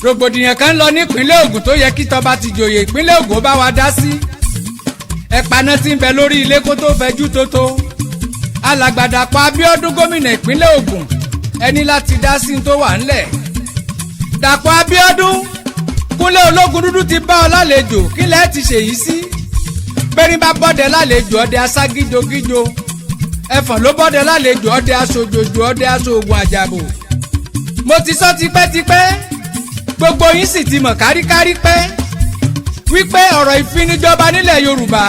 rògbòdìyàn kan lọ nípínlẹ̀ Ògùn tó yẹ kí tọba ti jòyè ìpínlẹ̀ Ògùn bá wa dá sí. ẹ̀pàná tí ń bẹ lórí ilé kó tó fẹjú tótó. alàgbàdàpọ̀ Abíọ́dún gómìnà ìpínlẹ̀ Ògùn ẹni láti dá sí tó wà ńlẹ̀. Dàpọ̀ Abíọ́dún, Kúnlé Ọlógùndúdú ti bá ọ lálejò kí lẹ́ẹ̀ ti ṣèyí sí. bẹ́ẹ̀ni bá bọ́dẹ lálejò ọdẹ aságíjogíjo. ẹ̀fọ̀n ló bọ́dẹ lálejò ọdẹ aṣojòjò ọdẹ aṣoògùn àjàbò. mo ti sọ tipẹ́tipẹ́ gbogbo yín sì ti mọ̀ káríkárí pẹ́ wípé ọ̀rọ̀ ìfinijọba nílẹ̀ Yorùbá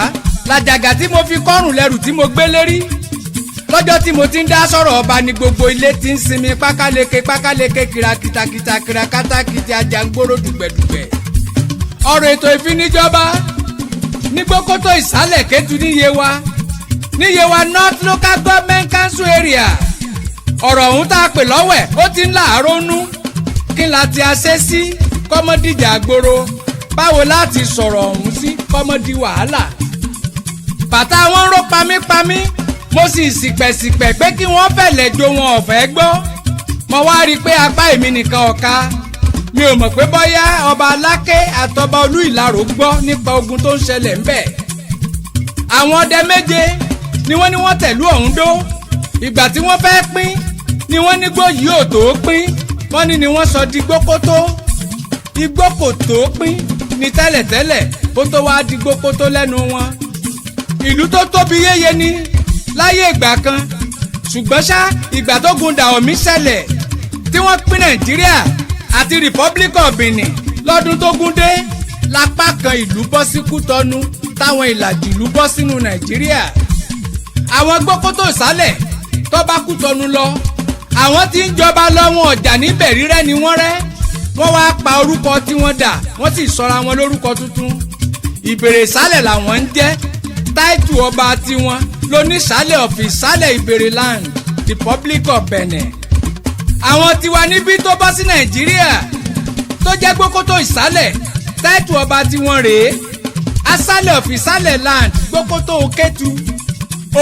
làjàgà tí mo fi kọ́rùn lẹ́rù tí mo gbé lérí. lọ́jọ́ tí mo ti ń dá sọ̀rọ̀ ọba ni gbogbo ilé ti ń sinmi pákáleke kìràkìtàkìtà kìràkátàkìtì àjàngbóró dùgbẹ̀dùgbẹ̀. ọ̀rọ̀ ètò ìfinijọba ní Gbokoto-Isàlẹ Kétu níyewa North Local Government Council Area. ọ̀rọ̀ ọ̀hún tá a pè lọ́wẹ̀ ó ti ń láàárọ̀ nú kí n láti aṣẹ́ sí kọ́mọ́dìjà àgbòrò báwo láti sọ̀rọ̀ ọ̀hún sí kọ́mọ́dì wàhálà. bàtà wọn ń ró pamípamí mo sì sìpẹ̀sìpẹ̀ pé kí wọ́n fẹ̀lẹ̀ jo wọn ọ̀fẹ́ gbọ́. mo wá rí i pé apá èmi nìkan ọ̀ka mi ò mọ̀ pé bọ́yá ọba Aláké àtọba Olú Ìlaró gbọ́ nípa ogun tó ń ṣẹlẹ̀ ńbẹ̀. àwọn ọdẹ méje ni wọ́n tẹ̀lú ọ̀hún dó. ìgbà tí wọ́n fẹ́ pín ni wọ́n ní gbó yìí ò tó pín. wọ́n ní ni wọ́n sọ di Gbokoto. igbó kò tó pín ní tẹ́lẹ̀tẹ́lẹ̀ kó tó wá di Gbokoto lẹ́nu wọn. ìlú tó tóbi yéye ni láyé ìgbà kan ṣùgbọ́n ṣá ìgbà tó gun Dàòmí ṣẹlẹ̀ tí wọ́n pín Nàìjíríà àti Republic of Benin lọ́dún tó gún dé lápá kan ìlú bọ́ sí Kútọ́nù táwọn ìlàjì ìlú bọ́ sínú Nàìjíríà. àwọn Gbokoto-Isàlẹ tó bá Kútọ́nù lọ àwọn tí ń jọba lọ́wọ́ ọjà níbẹ̀ rírẹ́ ni wọ́n rẹ́. wọ́n wá pa orúkọ tí wọ́n dà wọ́n sì sọra wọn lórúkọ tuntun. Ìbèrè Ìsàlẹ̀ làwọn ń jẹ́ táìtù ọba tiwọn lónísàlẹ̀ of Ìsàlẹ̀ Ìbèrè land Republic of Benin. àwọn tiwa níbí tó bọ́ sí Nàìjíríà tó jẹ́ Gbokoto-Isàlẹ táìtù ọba tiwọn rèé Asàlẹ̀ of Ìsàlẹ̀ land Gbokoto-Kétu.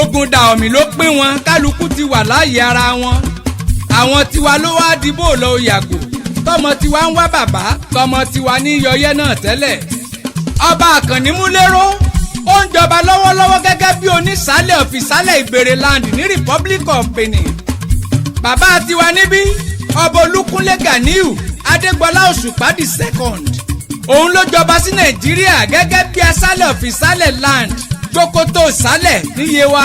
ogun Dàòmí ló pín wọn kálukú ti wà láàyè ara wọn. àwọn tiwa ló wá dìbò lọ yàgò tọmọ tiwa ń wá bàbá tọmọ tiwa ní yọyẹ náà tẹ́lẹ̀. ọba Àkànní Múléró ó ń jọba lọ́wọ́lọ́wọ́ gẹ́gẹ́ bí onísàlẹ̀ of Ìsàlẹ̀ Ìbèrè land ní Republic of Benin. bàbá tiwa níbí ọba Olúkúnlé Ganiu Adégbọlá Òṣùpá II òun ló jọba sí Nàìjíríà gẹ́gẹ́ bí Asàlẹ̀ of Ìsàlẹ̀ land Gbokoto-Isàlẹ níyewa.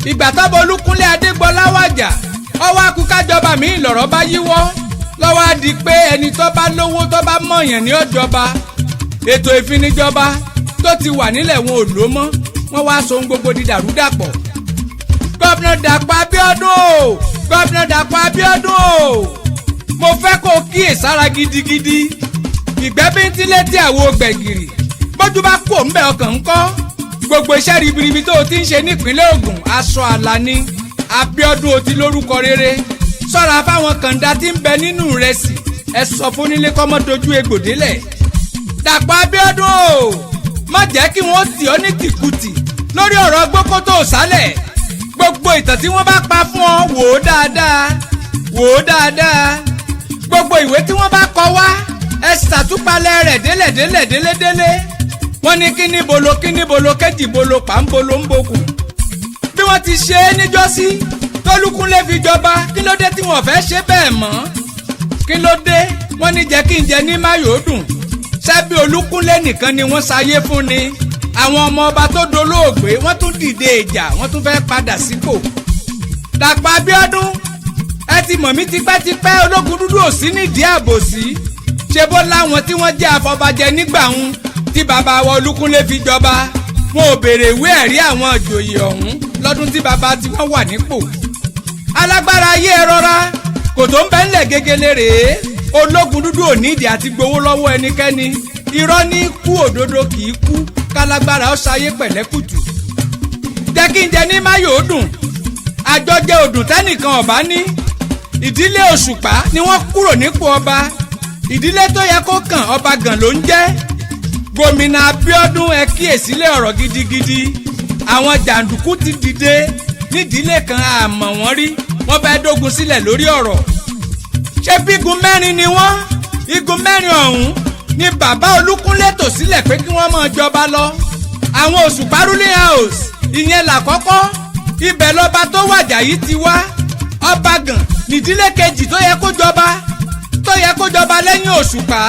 ìgbà tọ́ba Olúkúnlé Adégbọlá wàjà ọwọ́ akúkájọba mi lọ̀rọ̀ bá yíwọ́ lọ́wọ́ á di pé ẹni tó bá lówó tó bá mọ̀yàn ní ọ̀jọba. ètò ìfinijọba tó ti wà nílẹ̀ wọn ò lò mọ́ wọ́n wá so gbogbo di dàrúdàpọ̀. gọ́vnà Dàpọ̀ Abíọ́dún o gọ́vnà Dàpọ̀ Abíọ́dún o mo fẹ́ kó kíyèsára gidigidi. ìgbẹ́ bíntín létí àwo gbẹ̀gìrì bójú bá kú òun bẹ̀ ọkàn ńkọ́. gbogbo iṣẹ́ ribiribi tó o ti ń ṣe nípínlẹ̀ Ògùn aṣọ àlà ni. Abíọ́dún o ti lórúkọ rere ṣọ́ra fáwọn kàńdá tí ń bẹ nínú rẹ̀ sí ẹ sọ fún nílé kọ́mọ́ dojú egbò délẹ̀. Dàpọ̀ Abíọ́dún o má jẹ́ kí wọ́n tì ọ́ ní tìkùtì lórí ọ̀rọ̀ Gbokoto-Isàlẹ. gbogbo ìtàn tí wọ́n bá pa fún ọ wò ó dáadáa. gbogbo ìwé tí wọ́n bá kọ wá ẹ ṣàtúpalẹ̀ rẹ̀ délẹ̀. wọ́n ní kíníbolo kéjìbolo pàǹbolo ń bokùn. bí wọ́n ti ṣe é níjọ́sí tólúkúnlé fi jọba kí ló dé tí wọ́n fẹ́ ṣe bẹ́ẹ̀ mọ́. kí ló dé wọ́n ní jẹ́ kí n jẹ ní máyòódùn. ṣebí Olúkúnlé nìkan ni wọ́n ṣayé fún ni. àwọn ọmọ ọba tó dolóògbé wọ́n tún dìde ìjà wọ́n tún fẹ́ padà sípò. Dàpọ̀ Abíọ́dún ẹ ti mọ̀ mí tipẹ́tipẹ́ Ológundúdú ò sí nídìí àbòsí. ṣe bó láwọn tí wọ́n jẹ́ afọbajẹ nígbà ń tí bàbá wa Olúkúnlé fi jọba wọn ò béèrè ìwé ẹ̀rí àwọn ìjòyè ọ̀hún lọ́dún tí bàbá tí wọ́n wà nípò. alágbára ayé ẹ rọra kò tó ń bẹ́ńlẹ̀ gegele rèé Ológundúdú ò nídìí àti gbowó lọ́wọ́ ẹnikẹ́ni. irọ́ ní kú òdodo kì í kú kálágbára ó ṣayé pẹ̀lẹ́kùtù. jẹ́ kí n jẹ ní máyòódùn àjọjẹ òdùn tẹ́nìkan ọ̀bá ní. ìdílé Òṣùpá ni wọ́n kúrò nípò ọba. ìdílé tó yẹ kó kàn ọba gàn ló ń jẹ́. gómìnà Abíọ́dún ẹ kíyèsílẹ̀ ọ̀rọ̀ gidigidi. àwọn jàǹdùkú ti dìde nídìílé kan àmọ́ wọ́n rí wọ́n fẹ́ dógun sílẹ̀ lórí ọ̀rọ̀. ṣé bí igun mẹ́rin ni wọ́n? igun mẹ́rin ọ̀hún ni bàbá Olúkúnlé tò sílẹ̀ pé kí wọ́n máa jọba lọ. àwọn Òṣùpá ruling house ìyẹn làkọ́kọ́, ibẹ̀ lọ́ba tó wàjà yìí ti wá. Ọbàgàn nídìílé kejì tó yẹ kó jọba lẹ́yìn Òṣùpá.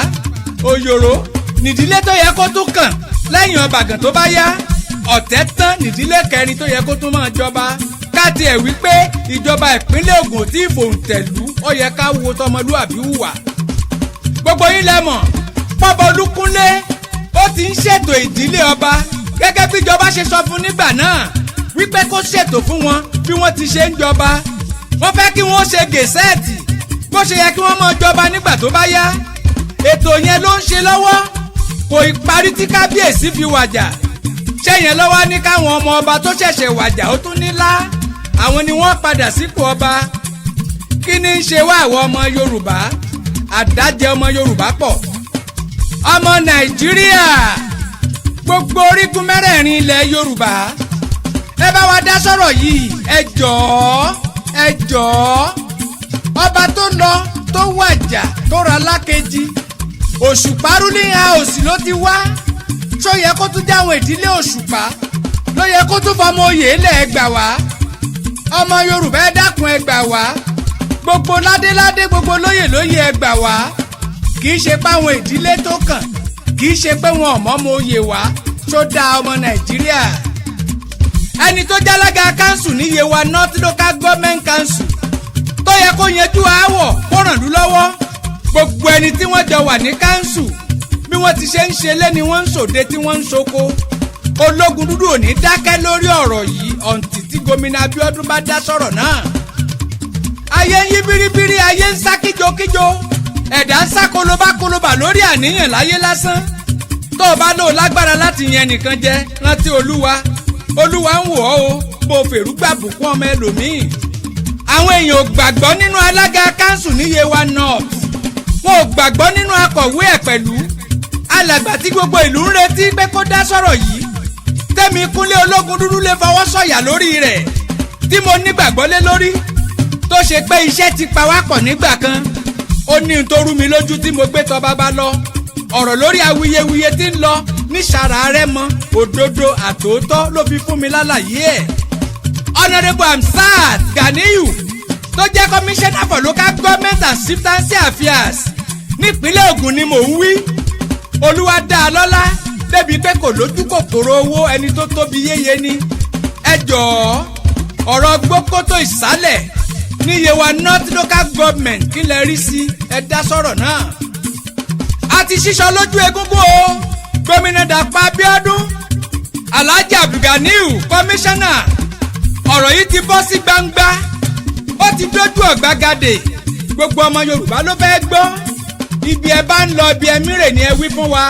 Òyòrò nídìílé tó yẹ kó tún kàn lẹ́yìn Ọbàgàn tó bá yá. Ọ̀tẹ́tán nídìílé kẹrin tó yẹ kó tún máa jọba. káàtì ẹ̀ wípé ìjọba ìpínlẹ̀ Ògùn tí ìfòǹtẹ̀lú ó yẹ ká wo tọmọlúàbí hùwà. gbogbo yín lẹ mọ̀ pọ́bọ Olúkúnlé ó ti ń ṣètò ìdílé ọba gẹ́gẹ́ bí ìjọba ṣe sọ fún nígbà náà wípé kó ṣètò fún wọn bí wọ́n ti ṣe ń jọba. wọ́n fẹ́ kí wọ́n ṣe gẹ̀ẹ́sẹ̀tì bó ṣe yẹ kí wọ́n máa jọba nígbà tó bá yá. ètò yẹn ló ń ṣe lọ́wọ́ kò ì parí tí kábíyèsí fi wàjà. ṣé yẹn lọ́wọ́ ní káwọn ọmọ ọba tó ṣẹ̀ṣẹ̀ wàjà ó tún nílá àwọn ni wọ́n padà sípò ọba. kí ni ń ṣe wá àwọn ọmọ Yorùbá? àdájẹ ọmọ Yorùbá pọ̀. ọmọ Nàìjíríà gbogbo orígun mẹ́rẹ̀ẹ̀rin ilẹ̀ Yorùbá ẹ bá wa dá sọ̀rọ̀ yìí ẹ jọ̀ọ́ ọba tó lọ tó wàjà tó ra lákejì Òṣùpá ruling house ló ti wá. ṣó yẹ kó tún jáwọn ìdílé Òṣùpá ló yẹ kó tún fọmọ oyè lẹ̀ ẹ gbà wá. ọmọ Yorùbá ẹ dákun ẹ gbà wá. gbogbo ládéládé gbogbo lóyè ẹ gbà wá. kì í ṣe páwọn ìdílé tó kàn kì í ṣe pé wọn ò mọ́mọ oyè wá tó dá ọmọ Nàìjíríà. ẹni tó jálága kánsù ní Yewa North Local Government Council tó yẹ kó yanjú aáwọ̀ kó ràn lú lọ́wọ́. gbogbo ẹni tí wọ́n jọ wà ní kánsù bí wọ́n ti ṣe ń ṣe lé ni wọ́n ń ṣòde tí wọ́n ń ṣoko. Ológundúdú ò ní dákẹ́ lórí ọ̀rọ̀ yìí ọ̀ǹtì tí gómìnà Abíọ́dún bá dá sọ̀rọ̀ náà. ayé ń yí biribiri ayé ń sá kíjokíjo ẹ̀dá ń sá kolobákolobà lórí àníyàn láyé lásán. tó o bá lò lágbára láti yan nìkan jẹ rántí Olúwa ń wò ọ́ o bó fèrú gbàbùkún ọmọ ẹlòmíì. àwọn èèyàn ò gbàgbọ́ nínú alága kánsù ní Yewa North. wọn ò gbàgbọ́ nínú akọ̀wé ẹ̀ pẹ̀lú. alàgbà tí gbogbo ìlú ń retí pé kó dá sọ̀rọ̀ yìí tẹ́mi Kúnlé Ọlógùndúdú lè fọwọ́ sọ̀yà lórí rẹ̀ tí mo nígbàgbọ́ lé lórí tó ṣe pé iṣẹ́ ti pa wá pọ̀ nígbà kan. ó ní n tó rú mi lójú tí mo gbé tọ́ bàbá lọ ọ̀rọ̀ lórí awuyewuye tí ń lọ ní sàrà rẹ mọ òdodo àtòótọ́ ló fi fún mi lálàyé ẹ̀. Honourable Hamzat Ganiyu tó jẹ́ commissioner for local government and chieftaincy affairs nípínlẹ̀ Ògùn ni mò ń wí. Olúwa dá a lọ́lá débi pé kò lójú kòkòrò owó ẹni tó tóbi yéye ni. ẹ jọ̀ọ́ ọ̀rọ̀ Gbokoto-Isàlẹ ní Yewa North Local Government kí lẹ rí sí ẹ dá sọ̀rọ̀ náà. a ti ṣíṣọ lójú egúngún o. gómìnà Dàpọ̀ Abíọ́dún Alhaji Abdulganiu kọmíṣánná ọ̀rọ̀ yìí ti bọ́ sí gbangba ó ti dójú ọ̀gbagadè gbogbo ọmọ Yorùbá ló fẹ́ gbọ́. ibi ẹ bá ń lọ ibi ẹmí rè ni ẹ wí fún wa.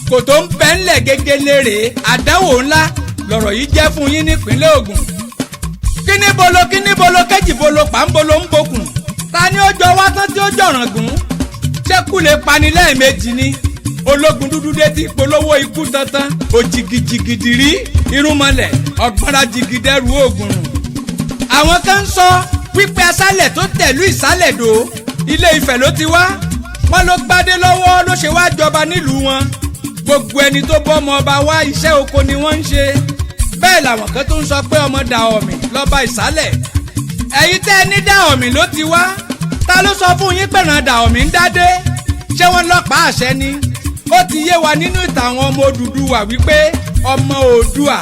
kò tó ń bẹ́ ńlẹ̀ gegele rè àdánwò ńlá lọ̀rọ̀ yìí jẹ́ fún yín nípínlẹ̀ Ògùn. kíní bolo kéjì bolo pàǹbolo ń bokùn. ta ni ó jọ wá tán tí ó jọ̀ràn gùn. ṣékù lè pani lẹ́ẹ̀mejì ni. Ológundúdú dé ti polówó ikú tantan òjìgìjìgìdì rí irúnmọlẹ̀ ọ̀gbọ́nra jìgìdẹ́rù ògùn. àwọn kan ń sọ wípé aṣálẹ̀ tó tẹ̀lú Ìsàlẹ̀ dò Ilé Ifẹ̀ ló ti wá. wọ́n ló gbádé lọ́wọ́ ló ṣe wá jọba nílùú wọn. gbogbo ẹni tó bọ́ ọmọ ọba wá iṣẹ́ oko ni wọ́n ń ṣe. bẹ́ẹ̀ làwọn kan tó ń sọ pé ọmọ Dàọ̀mì lọ́ba Ìsàlẹ̀. ẹ̀yin tẹ́ ẹ ní Dàọ̀mì ló ti wá. ta ló sọ fún yín pẹ̀ràn Dàọ̀mì ń dádé? ṣé wọ́n lọ́pàá àṣẹ ni? ó ti yé wa nínú ìtàn àwọn ọmọ Odùduwà wípé ọmọ Oòduà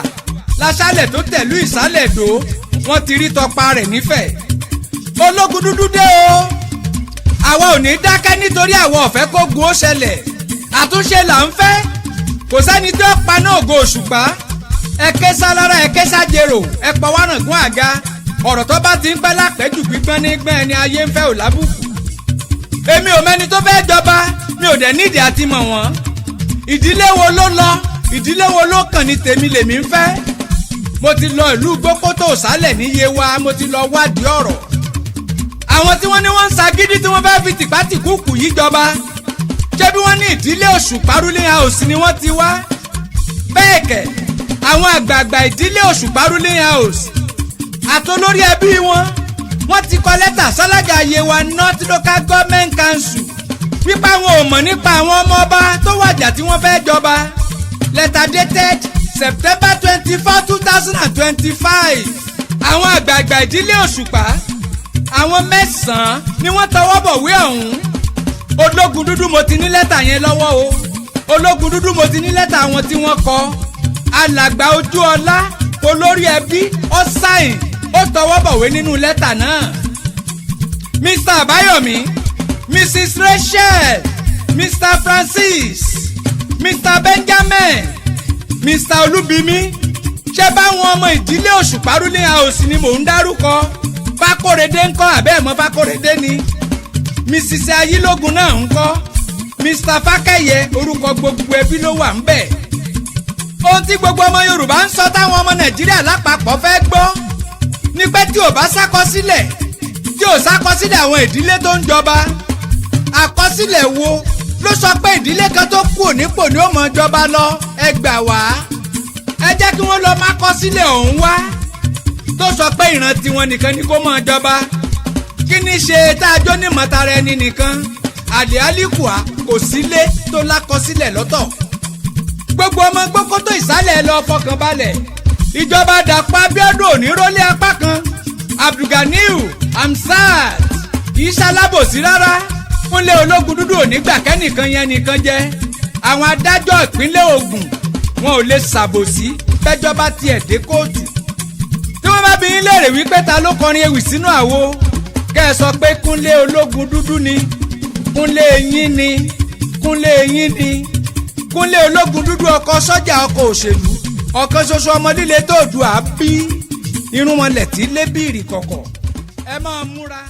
láṣálẹ̀ tó tẹ̀lú Ìsàlẹ̀ dò wọ́n ti rí tọpa rẹ̀ nífẹ̀ẹ́. Ológundúdú dé o. àwa ò ní dákẹ́ nítorí àwọn ọ̀fẹ́ kó gun ó ṣẹlẹ̀. àtúnṣe là ń fẹ́. kò sẹ́ni tó paná ògo Òṣùpá. ẹ̀kẹ́ sálára ẹ̀kẹ́ sájèrò ẹ̀pọ̀ wárangún àga. ọ̀rọ̀ tó bá ti ń pẹ́ lápẹ́jù gbígbọ́n ní gbọ́n ẹni ayé ń fẹ́ ò lábùkù. èmi ò mẹ́ni tó fẹ́ jọba mi ò dẹ̀ nídìí àti mọ̀ wọ́n. ìdílé wo ló lọ ìdílé wo ló kàn ní tèmi lèmi ń fẹ́. mo ti lọ ìlú Gbokoto-Isàlẹ ní Yewa mo ti lọ wádìí ọ̀rọ̀. àwọn tí wọ́n ní wọ́n ń ṣagídí tí wọ́n fẹ́ fi tìpátìkúùkù yí jọba. ṣé bí wọ́n ní ìdílé Òṣùpá ruling house ni wọ́n ti wá. bẹ́ẹ̀ kẹ̀ àwọn àgbààgbà ìdílé Òṣùpá ruling house àtolórí ẹbí wọn wọ́n ti kọ lẹ́tà sálága Yewa North Local Government Council wípé àwọn ò mọ̀ nípa àwọn ọmọ ọba tó wàjà tí wọ́n fẹ́ jọba. Letter dated September 24, 2025. Àwọn àgbààgbà ìdílé Òṣùpá àwọn 9 ni wọ́n tọwọ́ bọ̀wé ọ̀hún. Ológundúdú mo ti ní lẹ́tà yẹn lọ́wọ́ o. Ológundúdú mo ti ní lẹ́tà àwọn tí wọ́n kọ. Alàgbà Ojúọlá olórí ẹbí ó sáìn ó tọwọ́ bọ̀wé nínú lẹ́tà náà. Mr. Àbáyọ̀mí, Mrs. Rachel, Mr. Francis, Mr. Benjamin, Mr. Olúbímí, ṣé báwọn ọmọ ìdílé Òṣùpá ruling house ni mò ń dárúkọ? Fákòrédé ńkọ́ àbẹ́ẹ̀mọ́ Fákòrédé ni? Mrs. Ayílógun náà ńkọ́? Mr. Fákẹ́yẹ orúkọ gbogbo ẹbí ló wà ń bẹ̀. Ohun tí gbogbo ọmọ Yorùbá ń sọ táwọn ọmọ Nàìjíríà lápapọ̀ fẹ́ gbọ́ ni pé tí ò bá ṣàkọsílẹ̀ tí ò ṣàkọsílẹ̀ àwọn ìdílé tó ń jọba, àkọsílẹ̀ wo ló sọ pé ìdílé kan tó kù nípò ni ó mọ jọba lọ? Ẹ gbà wá, ẹ jẹ́ kí wọ́n lọ má kọsílẹ̀ ọ̀hún wá tó sọ pé ìran tiwọn nìkan ni kó mọ jọba. Kí ni ṣe tá a jó ní mọ̀tara ẹni nìkan? Àlè Àlìkùá kò sílé tó lákọsílẹ̀ lọ́tọ̀. Gbogbo ọmọ Gbokoto-Isàlẹ lọ fọkàn balẹ̀. Ìjọba Dàpọ̀ Abíọ́dún ò ní rólé apá kan. Abdulganiu Hamzat kì í ṣalábòsí rárá. Kúnlé Ọlógùndúdú ò ní gbà kẹ́nìkan yẹn nìkan jẹ. Àwọn adájọ́ ìpínlẹ̀ Ògùn wọn ò lè ṣàbòsí bẹ́jọ́ bá tiẹ̀ dé kóòtù. Tí wọ́n bá bi yín léèrè wípé ta ló kọrin ewì sínú àwo, kẹ́ ẹ sọ pé Kúnlé Ọlógùndúdú ni, Kúnlé yín ni, Kúnlé yín ni, Kúnlé Ọlógùndúdú ọkọ sọ́jà ọkọ òṣèlú, ọ̀kan ṣoṣo ọmọ líle tó dù á bí irun wọn lẹ̀ tí lébìrì kọ̀kọ̀. Ẹ máa múra.